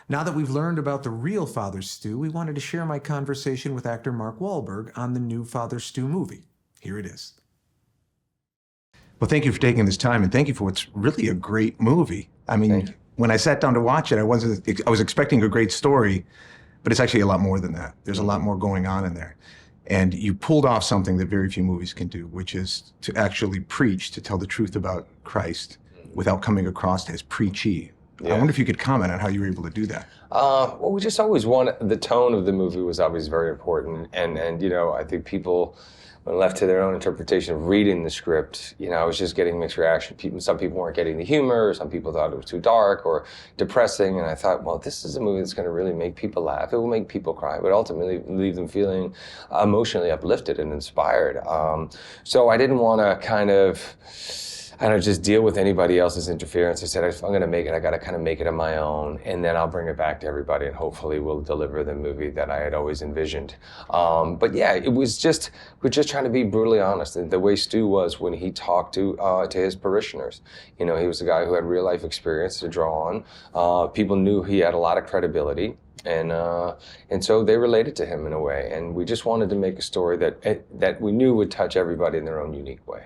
Now that we've learned about the real Father Stu, we wanted to share my conversation with actor Mark Wahlberg on the new Father Stu movie. Here it is. Well, thank you for taking this time, and thank you for what's really a great movie. I mean, when I sat down to watch it, I was expecting a great story, but it's actually a lot more than that. There's a lot more going on in there. And you pulled off something that very few movies can do, which is to actually preach, to tell the truth about Christ without coming across as preachy. I wonder if you could comment on how you were able to do that. Well, we just always wanted, the tone of the movie was always very important. And you know, I think people, when left to their own interpretation of reading the script, you know, I was just getting mixed reaction. Some people weren't getting the humor, some people thought it was too dark or depressing, and I thought, well, this is a movie that's going to really make people laugh. It will make people cry, but ultimately leave them feeling emotionally uplifted and inspired. So I didn't want to kind of, I don't just deal with anybody else's interference. I said, if I'm going to make it, I got to kind of make it on my own, and then I'll bring it back to everybody, and hopefully we'll deliver the movie that I had always envisioned. But yeah, it was just, we're just trying to be brutally honest. The way Stu was when he talked to his parishioners. You know, he was a guy who had real life experience to draw on. People knew he had a lot of credibility. And so they related to him in a way, and we just wanted to make a story that we knew would touch everybody in their own unique way.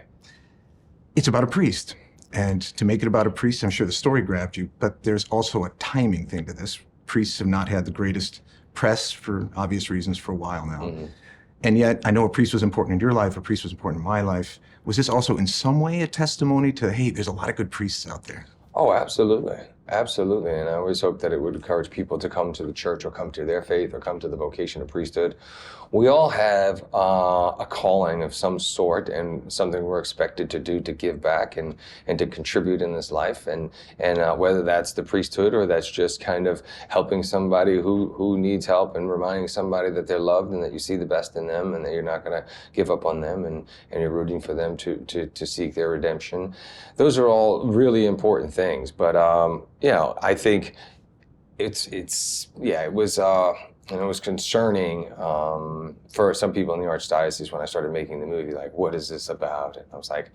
It's about a priest, and to make it about a priest, I'm sure the story grabbed you, but there's also a timing thing to this. Priests have not had the greatest press for obvious reasons for a while now. And yet, I know a priest was important in your life, a priest was important in my life. Was this also in some way a testimony to, hey, there's a lot of good priests out there? Oh, absolutely. Absolutely. And I always hope that it would encourage people to come to the church or come to their faith or come to the vocation of priesthood. We all have a calling of some sort and something we're expected to do to give back and to contribute in this life. And whether that's the priesthood or that's just kind of helping somebody who needs help and reminding somebody that they're loved and that you see the best in them and that you're not going to give up on them and you're rooting for them to seek their redemption. Those are all really important things. But, you know, I think it was concerning for some people in the Archdiocese when I started making the movie, like, what is this about? And I was like,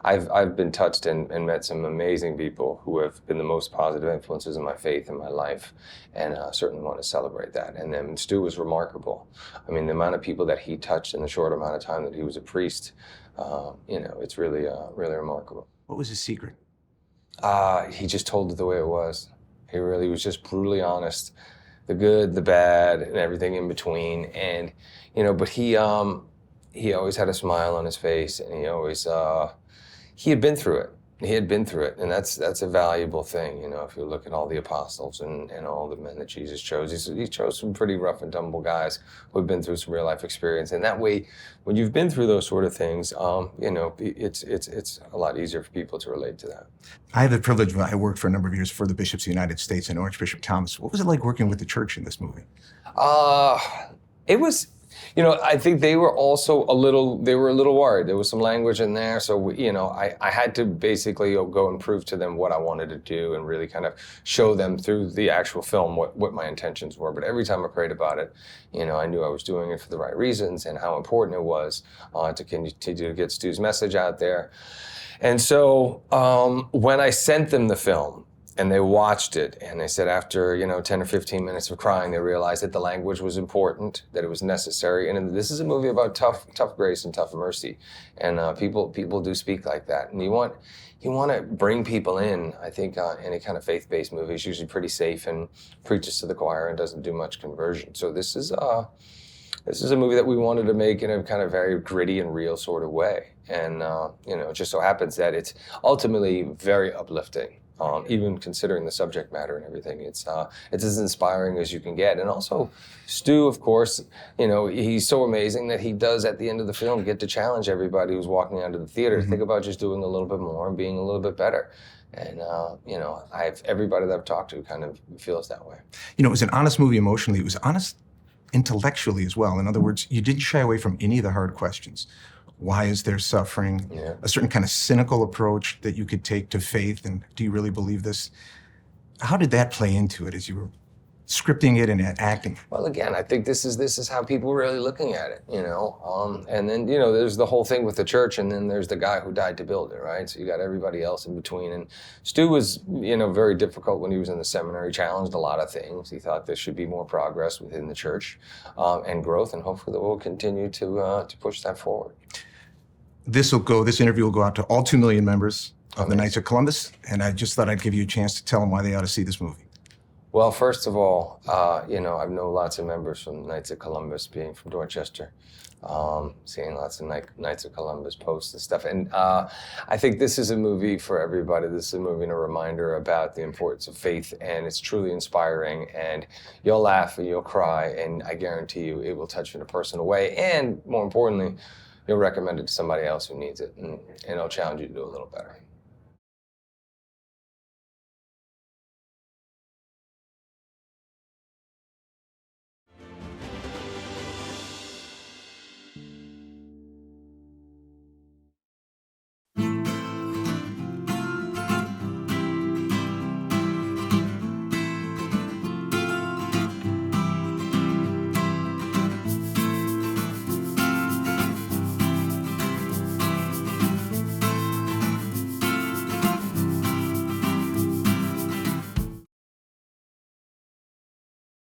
I've been touched and met some amazing people who have been the most positive influences in my faith and my life, and certainly want to celebrate that. And then Stu was remarkable. I mean, the amount of people that he touched in the short amount of time that he was a priest, you know, it's really, really remarkable. What was his secret? He just told it the way it was. He really was just brutally honest. The good, the bad, and everything in between. And, you know, but he always had a smile on his face, and he had been through it. He had been through it, and that's a valuable thing, you know, if you look at all the apostles and all the men that Jesus chose. He chose some pretty rough and tumble guys who have been through some real life experience. And that way, when you've been through those sort of things, you know, it's a lot easier for people to relate to that. I had the privilege, I worked for a number of years for the Bishops of the United States and Archbishop Thomas. What was it like working with the church in this movie? It was, you know, I think they were also a little worried. There was some language in there. So, you know, I had to basically go and prove to them what I wanted to do and really kind of show them through the actual film what my intentions were. But every time I prayed about it, you know, I knew I was doing it for the right reasons and how important it was to continue to get Stu's message out there. And so when I sent them the film, and they watched it, and they said after, you know, 10 or 15 minutes of crying, they realized that the language was important, that it was necessary. And this is a movie about tough grace and tough mercy. And people do speak like that. And you want to bring people in. I think any kind of faith-based movie is usually pretty safe and preaches to the choir and doesn't do much conversion. So this is a movie that we wanted to make in a kind of very gritty and real sort of way. And, you know, it just so happens that it's ultimately very uplifting. Even considering the subject matter and everything, it's as inspiring as you can get. And also, Stu, of course, you know, he's so amazing that he does at the end of the film get to challenge everybody who's walking out of the theater to think about just doing a little bit more and being a little bit better. And you know, everybody that I've talked to kind of feels that way. You know, it was an honest movie emotionally. It was honest intellectually as well. In other words, you didn't shy away from any of the hard questions. Why is there suffering? Yeah. A certain kind of cynical approach that you could take to faith, and do you really believe this? How did that play into it as you were scripting it and acting? Well, again, I think this is how people are really looking at it, you know. And then, you know, there's the whole thing with the church, and then there's the guy who died to build it, right? So you got everybody else in between. And Stu was, you know, very difficult when he was in the seminary. Challenged a lot of things. He thought there should be more progress within the church and growth, and hopefully that we'll continue to push that forward. This interview will go out to all 2 million members of the Knights of Columbus, and I just thought I'd give you a chance to tell them why they ought to see this movie. Well, first of all, you know, I've known lots of members from Knights of Columbus, being from Dorchester, seeing lots of Knights of Columbus posts and stuff. And I think this is a movie for everybody. This is a movie and a reminder about the importance of faith, and it's truly inspiring. And you'll laugh and you'll cry, and I guarantee you it will touch you in a personal way. And more importantly, you'll recommend it to somebody else who needs it, and it'll challenge you to do a little better.